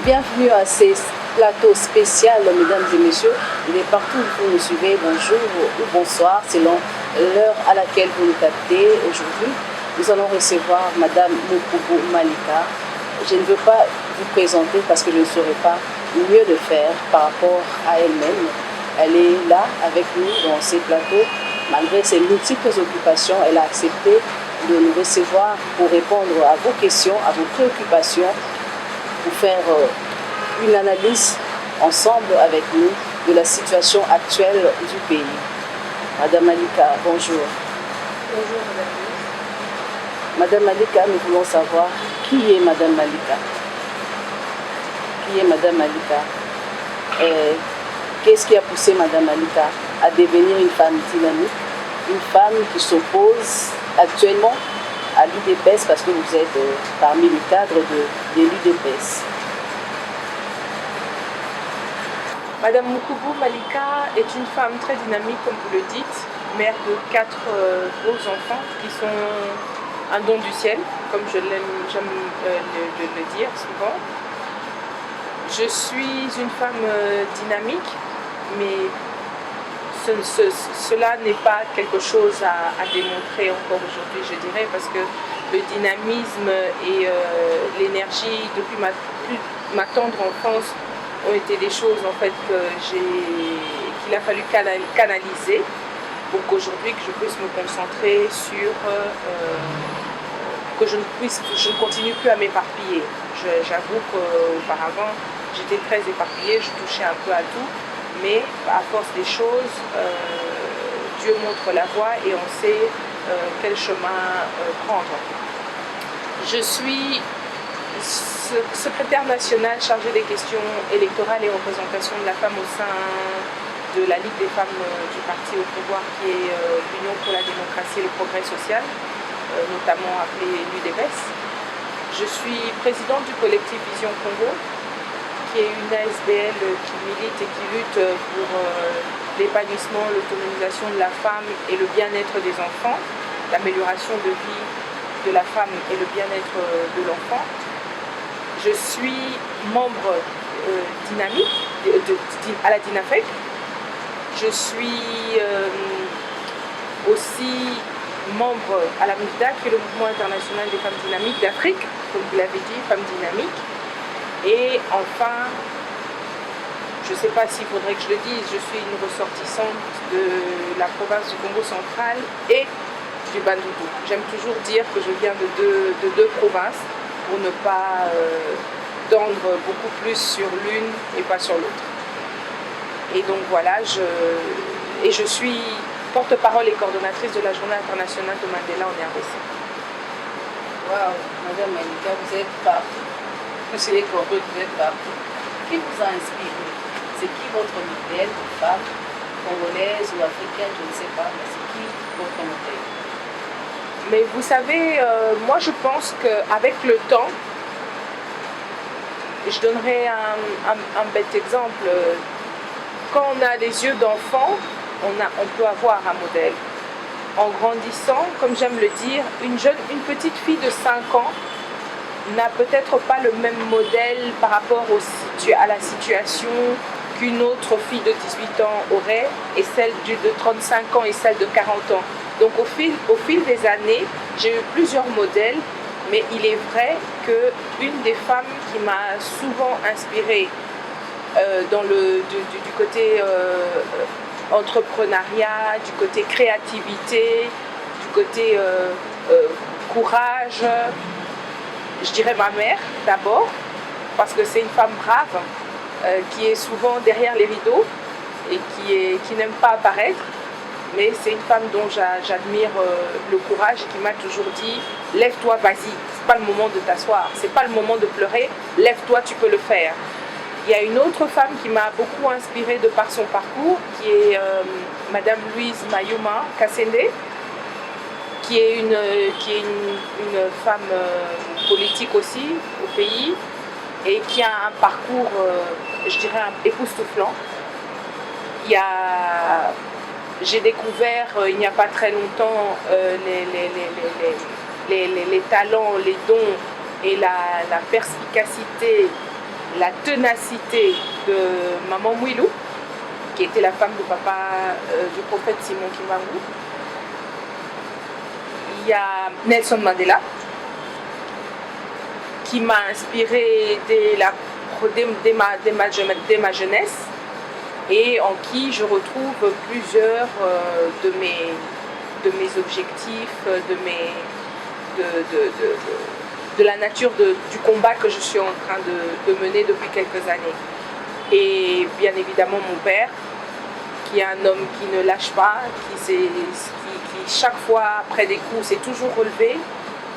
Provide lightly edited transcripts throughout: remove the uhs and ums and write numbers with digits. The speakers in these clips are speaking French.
Bienvenue à ces plateaux spéciaux, mesdames et messieurs. Il est partout où vous nous suivez, bonjour ou bonsoir, selon l'heure à laquelle vous nous captez. Aujourd'hui, nous allons recevoir Madame Mukubu Malika. Je ne veux pas vous présenter parce que je ne saurais pas mieux le faire par rapport à elle-même. Elle est là avec nous dans ces plateaux. Malgré ses multiples occupations, elle a accepté de nous recevoir pour répondre à vos questions, à vos préoccupations, pour faire une analyse ensemble avec nous de la situation actuelle du pays. Madame Malika, bonjour. Bonjour Madame. Madame Malika, nous voulons savoir qui est Madame Malika. Qui est Madame Malika? Et qu'est-ce qui a poussé Madame Malika à devenir une femme dynamique, une femme qui s'oppose actuellement à l'UDPS parce que vous êtes parmi les cadres de l'UDPS. Madame Mukubu Malika est une femme très dynamique, comme vous le dites, mère de 4 beaux enfants qui sont un don du ciel, comme j'aime le dire souvent. Je suis une femme dynamique, mais cela n'est pas quelque chose à démontrer encore aujourd'hui, je dirais, parce que le dynamisme et l'énergie depuis ma tendre enfance ont été des choses en fait qu'il a fallu canaliser pour qu'aujourd'hui que je puisse me concentrer sur que je ne continue plus à m'éparpiller. J'avoue qu'auparavant j'étais très éparpillée, je touchais un peu à tout, mais à force des choses, Dieu montre la voie et on sait quel chemin prendre. Je suis secrétaire nationale chargée des questions électorales et représentation de la femme au sein de la Ligue des femmes du parti au pouvoir qui est l'Union pour la démocratie et le progrès social, notamment appelée l'UDPS. Je suis présidente du collectif Vision Congo, qui est une ASBL qui milite et qui lutte pour l'épanouissement, l'autonomisation de la femme et le bien-être des enfants, l'amélioration de vie de la femme et le bien-être de l'enfant. Je suis membre dynamique à la DINAFEC. Je suis aussi membre à la MIFDA, qui est le mouvement international des femmes dynamiques d'Afrique, comme vous l'avez dit, femmes dynamiques. Et enfin, je ne sais pas s'il faudrait que je le dise, je suis une ressortissante de la province du Congo central et du Bandundu. J'aime toujours dire que je viens de deux provinces pour ne pas tendre beaucoup plus sur l'une et pas sur l'autre. Et donc voilà, je suis porte-parole et coordonnatrice de la Journée internationale de Mandela en RDC. Waouh, Madame Malika, vous êtes partout. Monsieur les compris, vous êtes partout. Qui vous a inspiré? C'est qui votre modèle de femme congolaise ou africaine? Je ne sais pas, mais c'est qui votre modèle? Mais vous savez, moi je pense qu'avec le temps, je donnerai un bête exemple. Quand on a les yeux d'enfant, on peut avoir un modèle. En grandissant, comme j'aime le dire, une petite fille de 5 ans n'a peut-être pas le même modèle par rapport à la situation qu'une autre fille de 18 ans aurait, et celle de 35 ans et celle de 40 ans. Donc au fil des années, j'ai eu plusieurs modèles, mais il est vrai qu'une des femmes qui m'a souvent inspirée du côté entrepreneuriat, du côté créativité, du côté courage, je dirais ma mère d'abord, parce que c'est une femme brave qui est souvent derrière les rideaux et qui n'aime pas apparaître. Mais c'est une femme dont j'admire le courage et qui m'a toujours dit « Lève-toi, vas-y, c'est pas le moment de t'asseoir, c'est pas le moment de pleurer, lève-toi, tu peux le faire ». Il y a une autre femme qui m'a beaucoup inspirée de par son parcours, qui est Madame Louise Mayuma Kassende, qui est une femme politique aussi au pays et qui a un parcours, je dirais, époustouflant. J'ai découvert il n'y a pas très longtemps les talents, les dons et la perspicacité la ténacité de Maman Mouilou, qui était la femme du papa du prophète Simon Kimbangu. Il y a Nelson Mandela, qui m'a inspirée dès ma jeunesse et en qui je retrouve plusieurs de mes objectifs, de la nature du combat que je suis en train de mener depuis quelques années. Et bien évidemment mon père, qui est un homme qui ne lâche pas, qui chaque fois après des coups s'est toujours relevé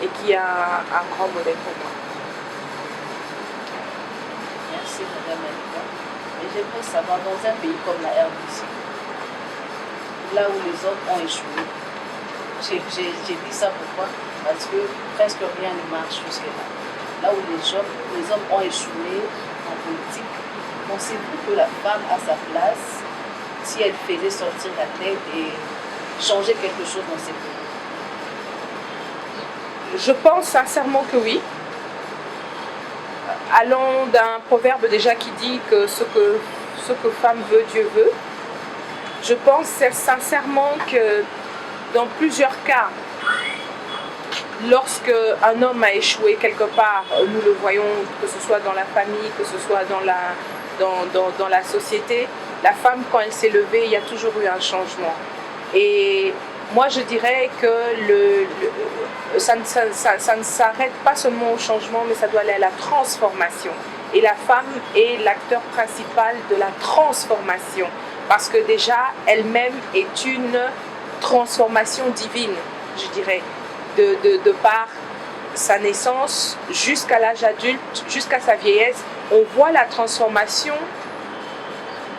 et qui a un grand modèle pour moi. Merci Madame Anita. Et j'aimerais savoir, dans un pays comme la RDC, là où les hommes ont échoué, j'ai dit ça pourquoi? Parce que presque rien ne marche jusque-là. Là où les hommes ont échoué en politique, pensez-vous que la femme a sa place si elle faisait sortir la tête et changer quelque chose dans ces pays? Je pense sincèrement que oui. Allons d'un proverbe déjà qui dit que ce que femme veut, Dieu veut. Je pense sincèrement que dans plusieurs cas, lorsque un homme a échoué quelque part, nous le voyons, que ce soit dans la famille, que ce soit dans la société, la femme, quand elle s'est levée, il y a toujours eu un changement. Et moi, je dirais que ça ne s'arrête pas seulement au changement, mais ça doit aller à la transformation. Et la femme est l'acteur principal de la transformation, parce que déjà, elle-même est une transformation divine, je dirais, de par sa naissance jusqu'à l'âge adulte, jusqu'à sa vieillesse. On voit la transformation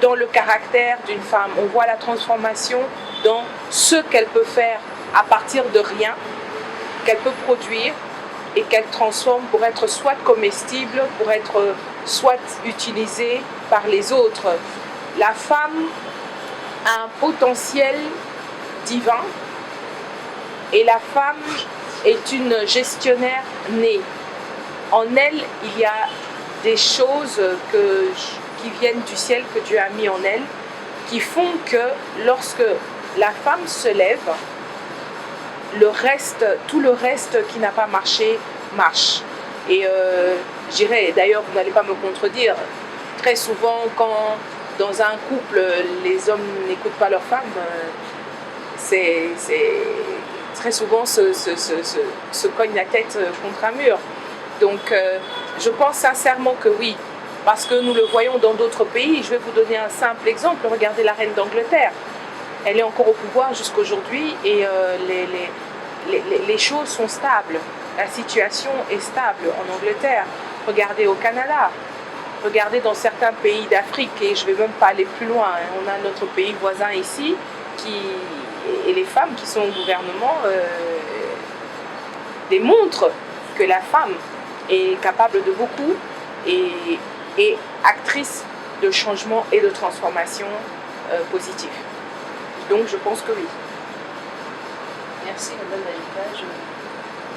dans le caractère d'une femme, on voit la transformation dans ce qu'elle peut faire à partir de rien, qu'elle peut produire et qu'elle transforme pour être soit comestible, pour être soit utilisée par les autres. La femme a un potentiel divin et la femme est une gestionnaire née. En elle, il y a des choses qui viennent du ciel, que Dieu a mis en elle, qui font que lorsque la femme se lève, tout le reste qui n'a pas marché, marche. Et je dirais, d'ailleurs, vous n'allez pas me contredire, très souvent quand dans un couple, les hommes n'écoutent pas leur femme, c'est très souvent se cogne la tête contre un mur. Donc je pense sincèrement que oui, parce que nous le voyons dans d'autres pays. Je vais vous donner un simple exemple. Regardez la reine d'Angleterre. Elle est encore au pouvoir jusqu'aujourd'hui et les choses sont stables. La situation est stable en Angleterre. Regardez au Canada. Regardez dans certains pays d'Afrique, et je ne vais même pas aller plus loin. On a notre pays voisin ici, et les femmes qui sont au gouvernement démontrent que la femme est capable de beaucoup et actrice de changement et de transformation positive. Donc je pense que oui. Merci Madame Anita.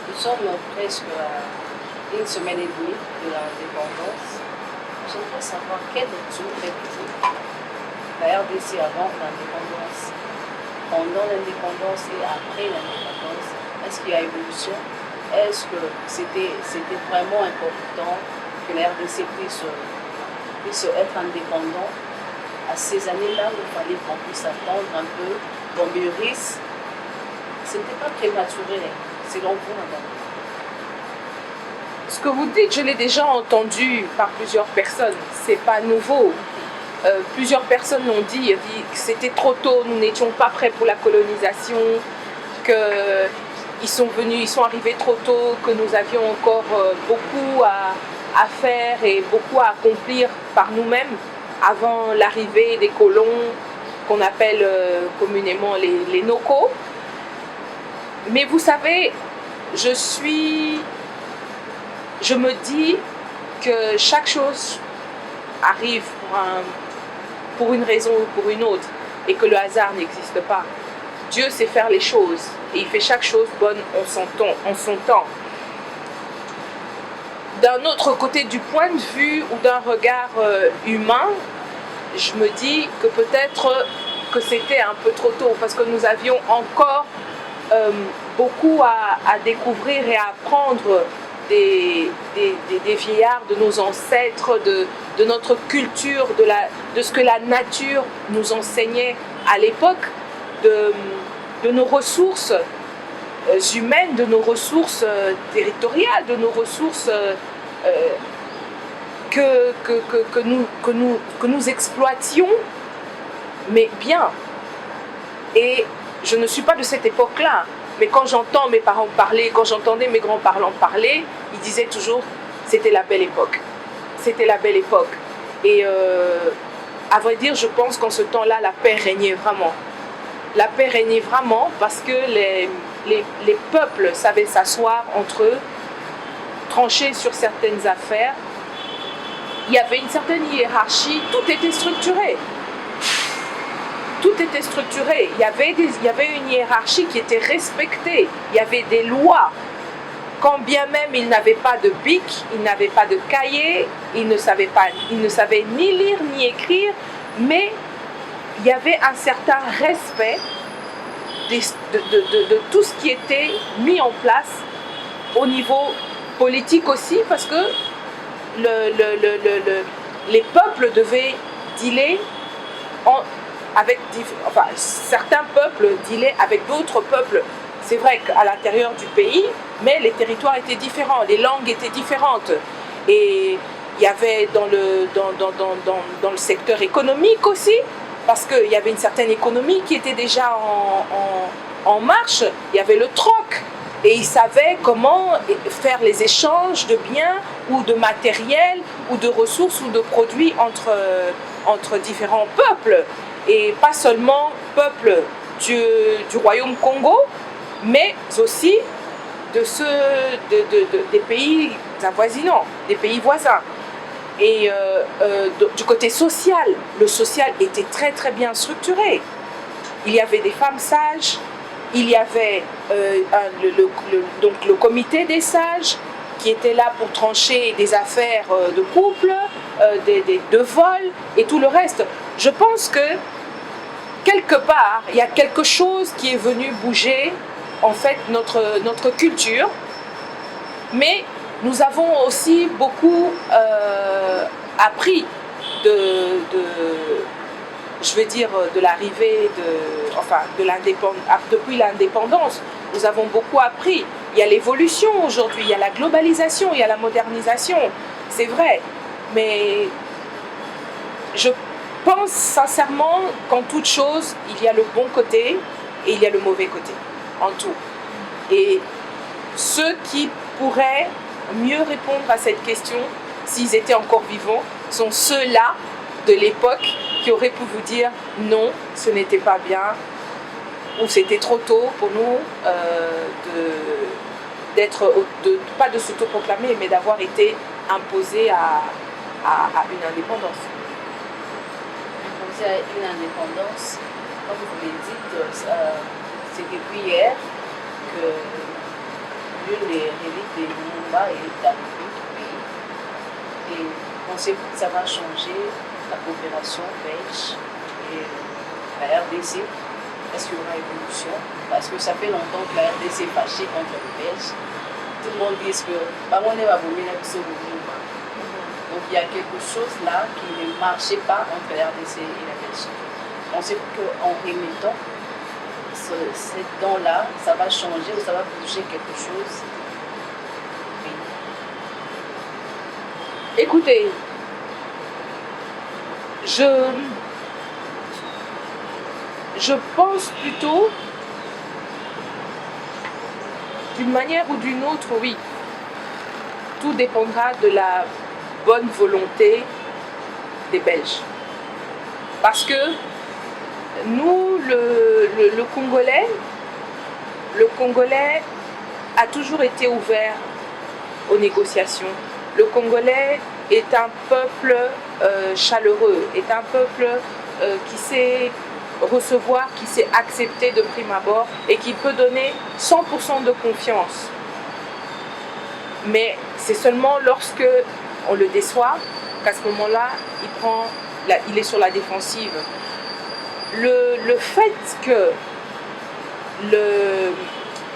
Nous sommes presque à une semaine et demie de l'indépendance. J'aimerais savoir quel retour faites-vous la RDC avant l'indépendance, pendant l'indépendance et après l'indépendance? Est-ce qu'il y a évolution? Est-ce que c'était vraiment important que la RDC puisse être indépendant à ces années-là où il fallait qu'on puisse attendre un peu, qu'on mûrisse? Ce n'était pas prématuré, selon vous, madame? Ce que vous dites, je l'ai déjà entendu par plusieurs personnes. C'est pas nouveau. Plusieurs personnes l'ont dit que c'était trop tôt, nous n'étions pas prêts pour la colonisation, qu'ils sont arrivés trop tôt, que nous avions encore beaucoup à faire et beaucoup à accomplir par nous-mêmes avant l'arrivée des colons qu'on appelle communément les NOCO. Mais vous savez, je me dis que chaque chose arrive pour une raison ou pour une autre et que le hasard n'existe pas. Dieu sait faire les choses et il fait chaque chose bonne en son temps. d'un autre côté du point de vue ou d'un regard humain, je me dis que peut-être que c'était un peu trop tôt parce que nous avions encore beaucoup à découvrir et à apprendre des vieillards, de nos ancêtres, de notre culture, de ce que la nature nous enseignait à l'époque, de nos ressources humaines, de nos ressources territoriales, de nos ressources que nous exploitions, mais bien. Et je ne suis pas de cette époque-là, mais quand j'entends mes parents parler, quand j'entendais mes grands-parents parler, ils disaient toujours c'était la belle époque. C'était la belle époque. Et à vrai dire, je pense qu'en ce temps-là, la paix régnait vraiment. La paix régnait vraiment parce que les peuples savaient s'asseoir entre eux, trancher sur certaines affaires. Il y avait une certaine hiérarchie, tout était structuré. Tout était structuré. Il y avait une hiérarchie qui était respectée. Il y avait des lois. Quand bien même ils n'avaient pas de bic, ils n'avaient pas de cahier, ils ne savaient ni lire ni écrire, mais il y avait un certain respect de tout ce qui était mis en place au niveau politique aussi, parce que les peuples devaient dealer certains peuples dealaient avec d'autres peuples. C'est vrai qu'à l'intérieur du pays, mais les territoires étaient différents, les langues étaient différentes. Et il y avait dans le secteur économique aussi, parce qu'il y avait une certaine économie qui était déjà en marche, il y avait le troc. Et ils savaient comment faire les échanges de biens ou de matériel ou de ressources ou de produits entre différents peuples. Et pas seulement peuple du royaume Congo, mais aussi des pays avoisinants, des pays voisins. Et du côté social, le social était très très bien structuré. Il y avait des femmes sages, il y avait donc le comité des sages qui était là pour trancher des affaires de couple, de vol et tout le reste. Je pense que quelque part, il y a quelque chose qui est venu bouger en fait notre culture, mais nous avons aussi beaucoup appris de l'arrivée depuis l'indépendance. Nous avons beaucoup appris. Il y a l'évolution aujourd'hui, il y a la globalisation, il y a la modernisation, c'est vrai, mais je pense sincèrement qu'en toute chose, il y a le bon côté et il y a le mauvais côté, en tout. Et ceux qui pourraient mieux répondre à cette question, s'ils étaient encore vivants, sont ceux-là de l'époque qui auraient pu vous dire non, ce n'était pas bien, ou c'était trop tôt pour nous pas de s'autoproclamer, mais d'avoir été imposés à une indépendance. Imposés à une indépendance, comme vous l'avez dit, c'est depuis hier que l'une des reliques de Lumumba est arrivée au pays. Et pensez-vous que ça va changer la coopération belge et la RDC? Est-ce qu'il y aura évolution? Parce que ça fait longtemps que la RDC est fâchée contre les Belges. Tout le monde dit que donc il y a quelque chose là qui ne marchait pas entre la RDC et la Belgique. Pensez-vous qu'en remettant cette dent-là, ça va changer ou ça va bouger quelque chose? Oui. Écoutez, je pense plutôt, d'une manière ou d'une autre, oui. Tout dépendra de la bonne volonté des Belges. Parce que nous, le Congolais a toujours été ouvert aux négociations. Le Congolais est un peuple chaleureux, est un peuple qui sait recevoir, qui sait accepter de prime abord et qui peut donner 100% de confiance. Mais c'est seulement lorsque on le déçoit qu'à ce moment-là, il est sur la défensive. Le fait que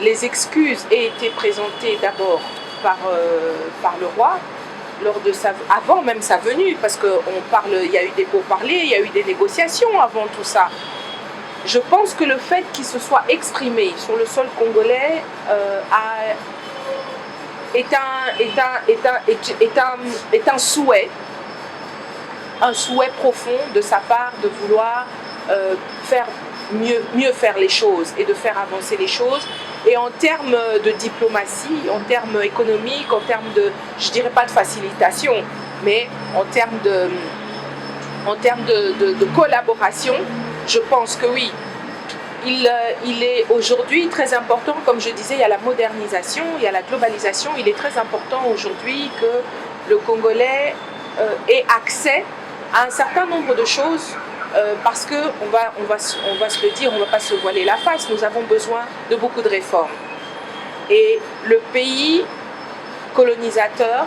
les excuses aient été présentées d'abord par le roi, avant même sa venue, parce il y a eu des pourparlers, il y a eu des négociations avant tout ça. Je pense que le fait qu'il se soit exprimé sur le sol congolais est un souhait profond de sa part de vouloir mieux faire les choses et de faire avancer les choses. Et en termes de diplomatie, en termes économiques, en termes de, je dirais pas de facilitation, mais en termes de collaboration, je pense que oui. Il est aujourd'hui très important, comme je disais, il y a la modernisation, il y a la globalisation. Il est très important aujourd'hui que le Congolais ait accès à un certain nombre de choses parce qu'on va se le dire, on ne va pas se voiler la face, nous avons besoin de beaucoup de réformes. Et le pays colonisateur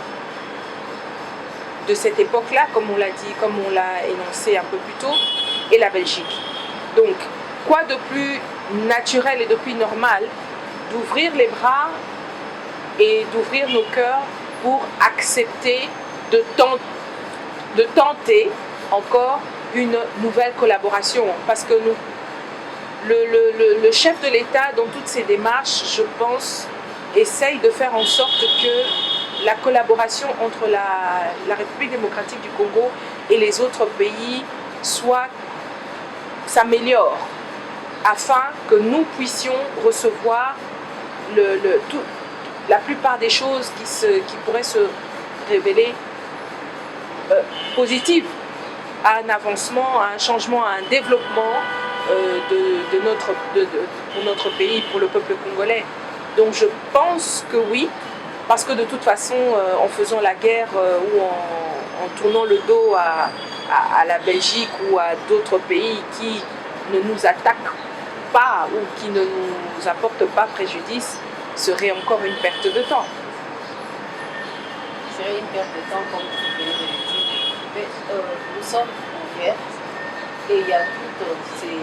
de cette époque-là, comme on l'a dit, comme on l'a énoncé un peu plus tôt, est la Belgique. Donc, quoi de plus naturel et de plus normal d'ouvrir les bras et d'ouvrir nos cœurs pour accepter de tenter encore une nouvelle collaboration, parce que le chef de l'État, dans toutes ses démarches, je pense, essaye de faire en sorte que la collaboration entre la République démocratique du Congo et les autres pays s'améliore, afin que nous puissions recevoir la plupart des choses qui pourraient se révéler positives, à un avancement, à un changement, à un développement pour notre pays, pour le peuple congolais. Donc je pense que oui, parce que de toute façon, en faisant la guerre ou en tournant le dos à la Belgique ou à d'autres pays qui ne nous attaquent pas ou qui ne nous apportent pas préjudice, serait encore une perte de temps. Serait une perte de temps, comme vous venez de le dire. Mais nous sommes en guerre et il y a toutes ces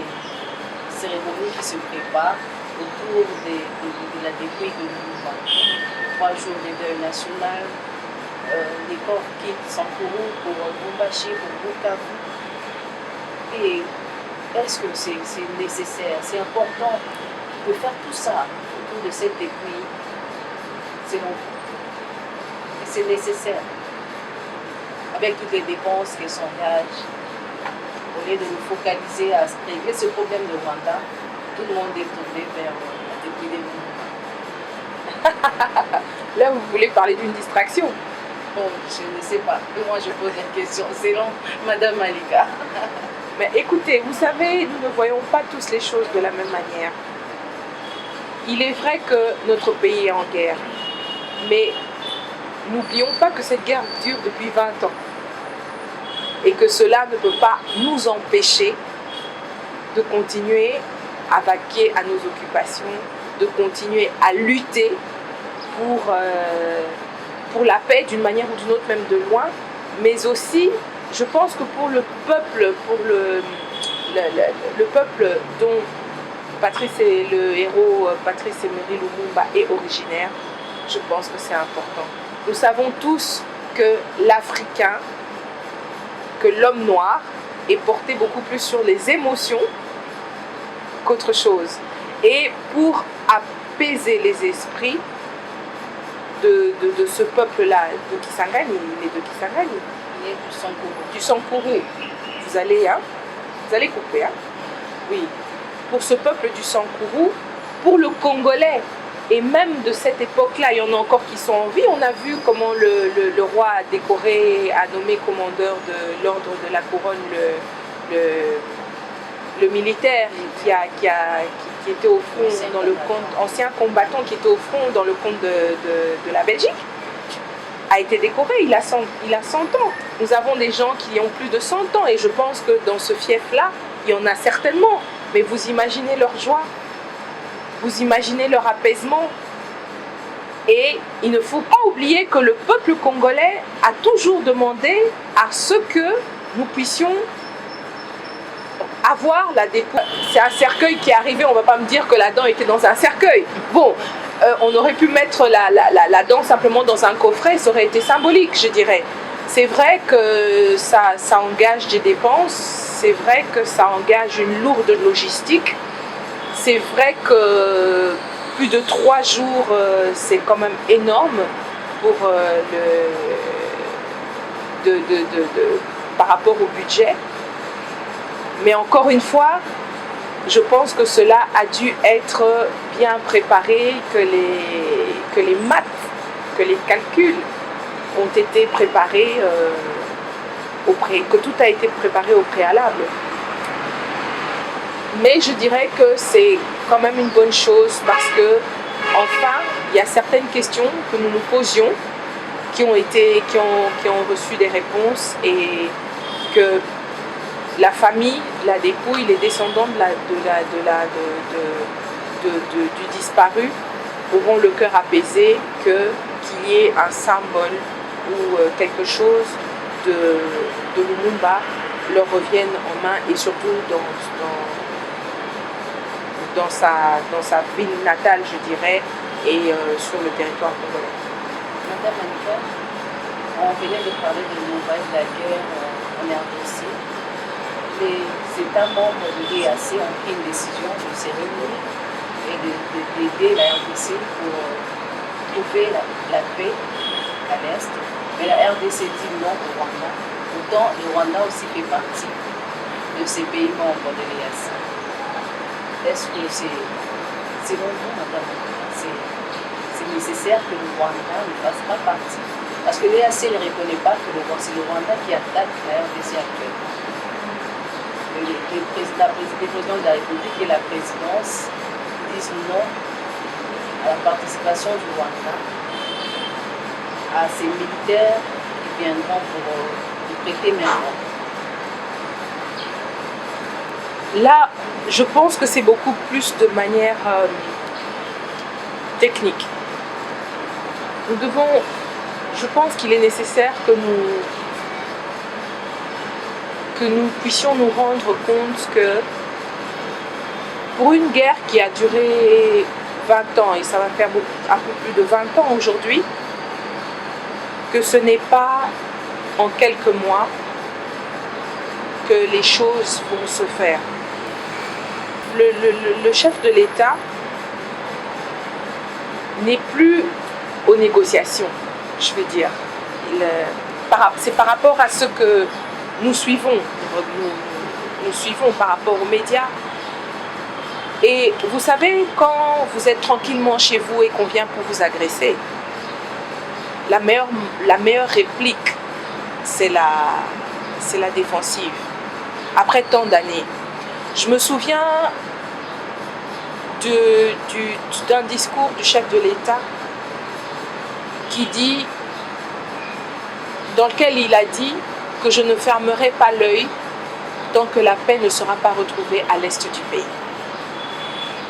cérémonies qui se préparent autour de la dépouille de Lumumba. 3 jours de deuil national, les corps quittent Sankourou pour Lubumbashi, pour Bukavu. Et est-ce que c'est nécessaire, c'est important de faire tout ça autour de cette dépouille, selon vous? C'est nécessaire, avec toutes les dépenses qui s'engagent, au lieu de nous focaliser à régler ce problème de Rwanda, tout le monde est tourné vers la dépouille des Lumumba. Là, vous voulez parler d'une distraction? Bon, je ne sais pas. Moi, je pose une question selon Madame Malika. Mais écoutez, vous savez, nous ne voyons pas tous les choses de la même manière. Il est vrai que notre pays est en guerre, mais n'oublions pas que cette guerre dure depuis 20 ans et que cela ne peut pas nous empêcher de continuer à vaquer à nos occupations, de continuer à lutter pour la paix d'une manière ou d'une autre, même de loin, mais aussi, je pense que pour le peuple, pour le peuple dont Patrice est le héros, Patrice Emery Lumumba est originaire, je pense que c'est important. Nous savons tous que l'Africain, que l'homme noir est porté beaucoup plus sur les émotions qu'autre chose. Et pour apaiser les esprits de ce peuple-là, de Kisangani, il est de Kisangani. Il est du Sankourou. Du Sankourou. Vous allez couper, hein? Oui. Pour ce peuple du Sankourou, pour le Congolais, et même de cette époque-là, il y en a encore qui sont en vie. On a vu comment le roi a décoré, a nommé commandeur de l'ordre de la couronne le militaire qui était au front dans le compte, ancien combattant qui était au front dans le compte de la Belgique, a été décoré, il a 100 ans. Nous avons des gens qui ont plus de 100 ans et je pense que dans ce fief-là, il y en a certainement. Mais vous imaginez leur joie, vous imaginez leur apaisement. Et il ne faut pas oublier que le peuple congolais a toujours demandé à ce que nous puissions avoir la dépouille. C'est un cercueil qui est arrivé, on ne va pas me dire que la dent était dans un cercueil. Bon, on aurait pu mettre la dent simplement dans un coffret, ça aurait été symbolique, je dirais. C'est vrai que ça engage des dépenses, c'est vrai que ça engage une lourde logistique, c'est vrai que plus de 3 jours, c'est quand même énorme pour par rapport au budget. Mais encore une fois, je pense que cela a dû être bien préparé, que les maths, que les calculs ont été préparés que tout a été préparé au préalable. Mais je dirais que c'est quand même une bonne chose parce que, enfin, il y a certaines questions que nous nous posions qui ont reçu des réponses et que la famille, la dépouille, les descendants du disparu auront le cœur apaisé qu'il y ait un symbole ou quelque chose de Lumumba leur revienne en main et surtout dans sa ville natale, je dirais, et sur le territoire congolais. Madame Annika, on venait de parler de Lumumba et de la guerre en RDC. Les États membres de l'EAC ont pris une décision de se réunir et d'aider la RDC pour trouver la paix à l'Est. Mais la RDC dit non au Rwanda. Pourtant, le Rwanda aussi fait partie de ces pays membres de l'EAC. Est-ce que selon vous, madame, c'est nécessaire que le Rwanda ne fasse pas partie? Parce que l'EAC ne reconnaît pas que c'est le Rwanda qui attaque la RDC actuellement. Les présidents de la République et la présidence disent non à la participation du Rwanda à ces militaires qui viendront pour prêter main forte. Là, je pense que c'est beaucoup plus de manière technique. Je pense qu'il est nécessaire que nous puissions nous rendre compte que pour une guerre qui a duré 20 ans, et ça va faire un peu plus de 20 ans aujourd'hui, que ce n'est pas en quelques mois que les choses vont se faire. Le chef de l'État n'est plus aux négociations, je veux dire. C'est par rapport à ce que nous suivons par rapport aux médias. Et vous savez, quand vous êtes tranquillement chez vous et qu'on vient pour vous agresser, la meilleure réplique, c'est la défensive. Après tant d'années. Je me souviens d'un discours du chef de l'État dans lequel il a dit que je ne fermerai pas l'œil tant que la paix ne sera pas retrouvée à l'est du pays.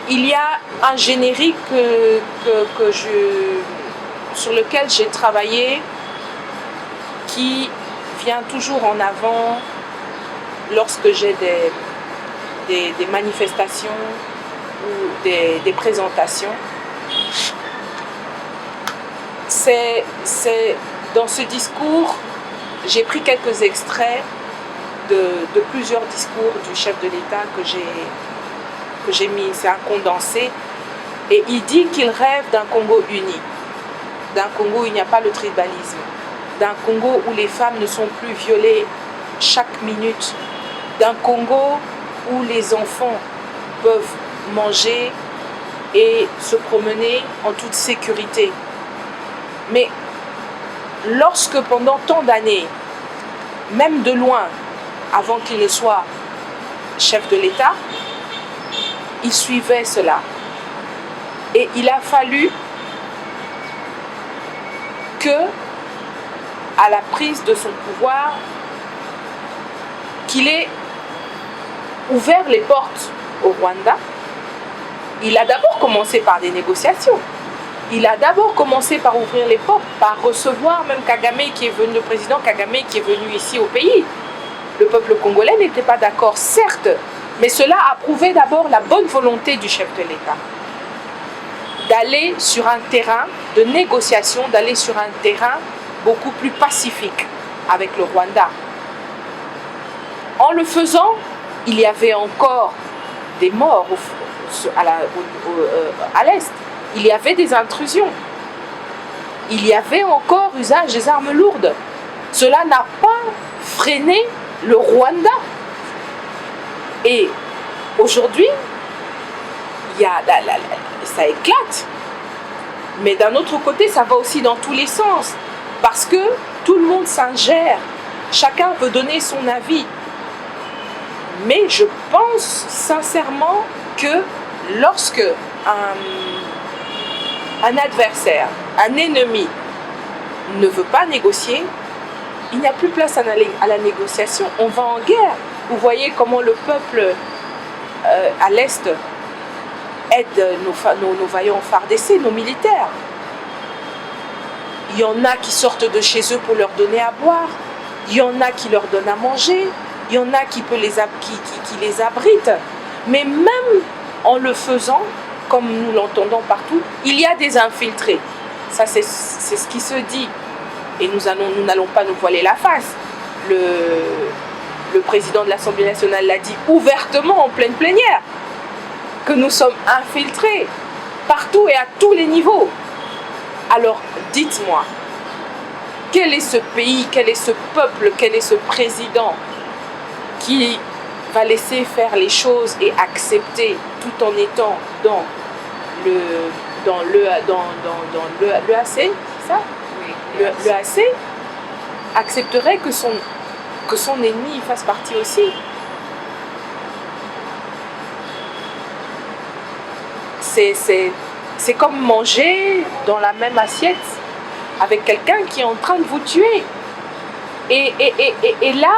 Il y a un générique sur lequel j'ai travaillé qui vient toujours en avant lorsque j'ai des manifestations ou des présentations. Dans ce discours, j'ai pris quelques extraits de plusieurs discours du chef de l'État que j'ai mis, c'est un condensé, et il dit qu'il rêve d'un Congo uni, d'un Congo où il n'y a pas le tribalisme, d'un Congo où les femmes ne sont plus violées chaque minute, d'un Congo où les enfants peuvent manger et se promener en toute sécurité. Mais lorsque pendant tant d'années, même de loin, avant qu'il ne soit chef de l'État, il suivait cela. Et il a fallu que, à la prise de son pouvoir, qu'il ait ouvert les portes au Rwanda. Il a d'abord commencé par des négociations. Il a d'abord commencé par ouvrir les portes, par recevoir même Kagame qui est venu, le président Kagame qui est venu ici au pays. Le peuple congolais n'était pas d'accord, certes, mais cela a prouvé d'abord la bonne volonté du chef de l'État d'aller sur un terrain de négociation, d'aller sur un terrain beaucoup plus pacifique avec le Rwanda. En le faisant, il y avait encore des morts à l'est. Il y avait des intrusions. Il y avait encore usage des armes lourdes. Cela n'a pas freiné le Rwanda. Et aujourd'hui, ça éclate. Mais d'un autre côté, ça va aussi dans tous les sens. Parce que tout le monde s'ingère. Chacun veut donner son avis. Mais je pense sincèrement que lorsque un adversaire, un ennemi ne veut pas négocier, il n'y a plus place à la négociation. On va en guerre. Vous voyez comment le peuple à l'Est aide nos vaillants FARDC, nos militaires. Il y en a qui sortent de chez eux pour leur donner à boire. Il y en a qui leur donnent à manger. Il y en a qui les abritent. Mais même en le faisant, comme nous l'entendons partout, il y a des infiltrés. Ça, c'est ce qui se dit. Et nous n'allons pas nous voiler la face. Le président de l'Assemblée nationale l'a dit ouvertement en pleine plénière, que nous sommes infiltrés partout et à tous les niveaux. Alors, dites-moi, quel est ce pays, quel est ce peuple, quel est ce président qui va laisser faire les choses et accepter tout en étant dans l'EAC, c'est ça? Oui, l'EAC accepterait que son ennemi fasse partie aussi. C'est comme manger dans la même assiette avec quelqu'un qui est en train de vous tuer. Et là,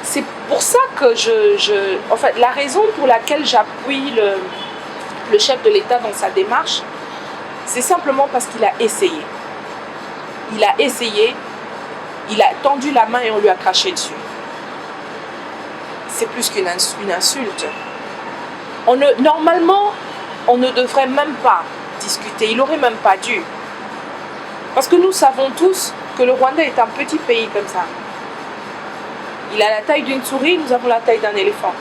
c'est pour ça que en fait, la raison pour laquelle j'appuie le chef de l'État dans sa démarche, c'est simplement parce qu'il a essayé. Il a essayé, il a tendu la main et on lui a craché dessus. C'est plus qu'une insulte. Normalement, on ne devrait même pas discuter. Il n'aurait même pas dû. Parce que nous savons tous que le Rwanda est un petit pays comme ça. Il a la taille d'une souris, nous avons la taille d'un éléphant.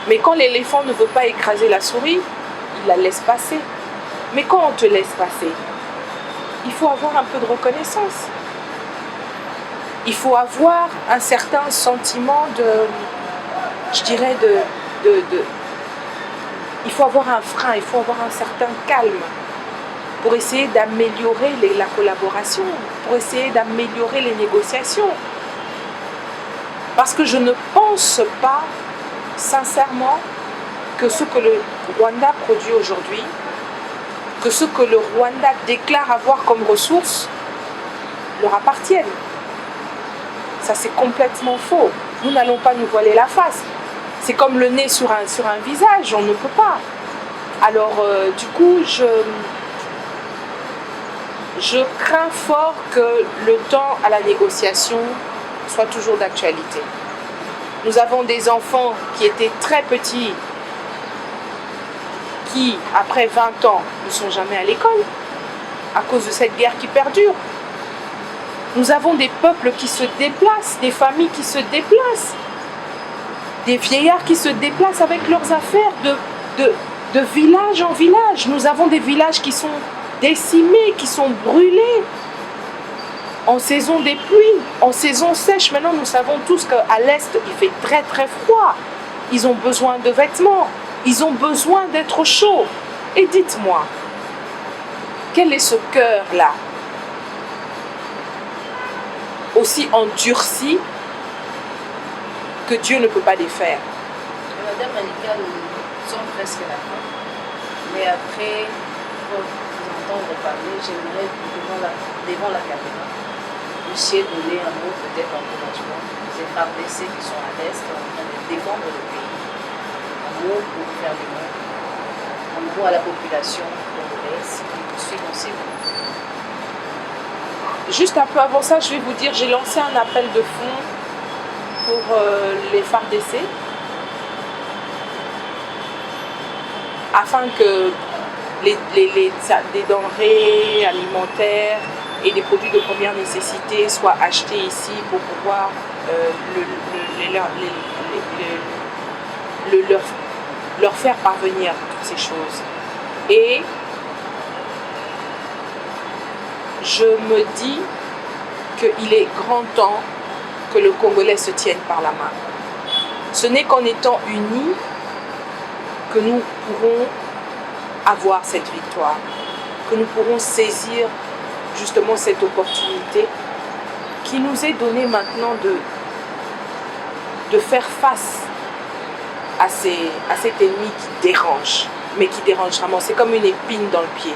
Mais quand l'éléphant ne veut pas écraser la souris, il la laisse passer. Mais quand on te laisse passer, il faut avoir un peu de reconnaissance. Il faut avoir un certain sentiment il faut avoir un frein, il faut avoir un certain calme pour essayer d'améliorer la collaboration, pour essayer d'améliorer les négociations. Parce que je ne pense pas, sincèrement, que ce que le Rwanda produit aujourd'hui, que ce que le Rwanda déclare avoir comme ressources, leur appartiennent. Ça, c'est complètement faux. Nous n'allons pas nous voiler la face. C'est comme le nez sur un visage, on ne peut pas. Alors, du coup, je crains fort que le temps à la négociation soit toujours d'actualité. Nous avons des enfants qui étaient très petits, qui, après 20 ans, ne sont jamais à l'école, à cause de cette guerre qui perdure. Nous avons des peuples qui se déplacent, des familles qui se déplacent, des vieillards qui se déplacent avec leurs affaires de village en village. Nous avons des villages qui sont décimés, qui sont brûlés en saison des pluies, en saison sèche. Maintenant, nous savons tous qu'à l'Est, il fait très très froid. Ils ont besoin de vêtements, ils ont besoin d'être chauds. Et dites-moi, quel est ce cœur-là, aussi endurci, que Dieu ne peut pas défaire? Madame Malika, nous sommes presque à la fin. Mais après, pour vous entendre parler, j'aimerais devant la caméra, puissiez donner un mot peut-être d'encouragement aux FARDC qui sont à l'Est en train de défendre le pays. Un mot pour faire des mots. mot à la population congolaise qui nous suit dans ces mots. Juste un peu avant ça, je vais vous dire, j'ai lancé un appel de fonds pour les FARDC afin que des denrées alimentaires et des produits de première nécessité soient achetés ici pour pouvoir leur faire parvenir toutes ces choses. Et je me dis qu'il est grand temps que le Congolais se tienne par la main. Ce n'est qu'en étant unis que nous pourrons avoir cette victoire, que nous pourrons saisir justement cette opportunité qui nous est donnée maintenant de faire face à cet ennemi qui dérange, mais qui dérange vraiment. C'est comme une épine dans le pied.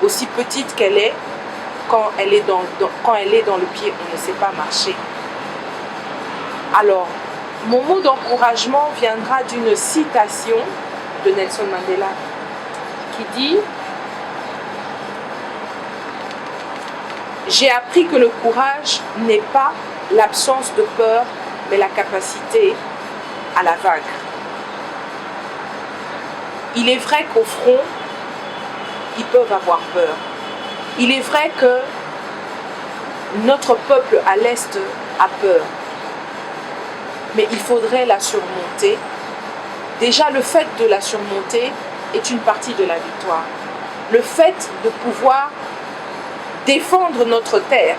Aussi petite qu'elle est, quand elle est dans le pied, on ne sait pas marcher. Alors, mon mot d'encouragement viendra d'une citation de Nelson Mandela qui dit « J'ai appris que le courage n'est pas l'absence de peur, mais la capacité à la vaincre. » Il est vrai qu'au front, ils peuvent avoir peur. Il est vrai que notre peuple à l'Est a peur. Mais il faudrait la surmonter. Déjà, le fait de la surmonter est une partie de la victoire. Le fait de pouvoir défendre notre terre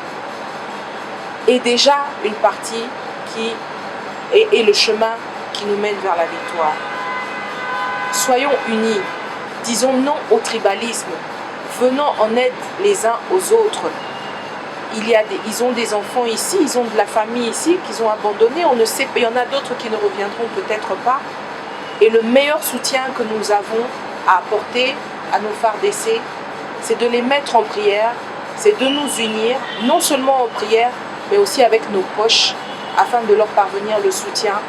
est déjà une partie qui est le chemin qui nous mène vers la victoire. Soyons unis, disons non au tribalisme, venons en aide les uns aux autres. Ils ont des enfants ici, ils ont de la famille ici qu'ils ont abandonné. On ne sait pas, il y en a d'autres qui ne reviendront peut-être pas. Et le meilleur soutien que nous avons à apporter à nos FARDC, c'est de les mettre en prière, c'est de nous unir, non seulement en prière, mais aussi avec nos poches, afin de leur parvenir le soutien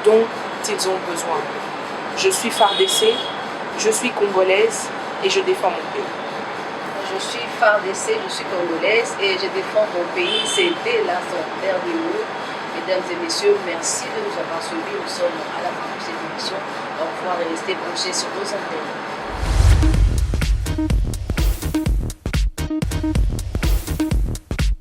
dont ils ont besoin. Je suis FARDC, je suis congolaise et je défends mon pays. Je suis FARDC, je suis congolaise et je défends mon pays. C'était là son dernier mot. Mesdames et messieurs, merci de nous avoir suivis. Nous sommes à la fin de cette émission. Au revoir et restez branchés sur nos antennes.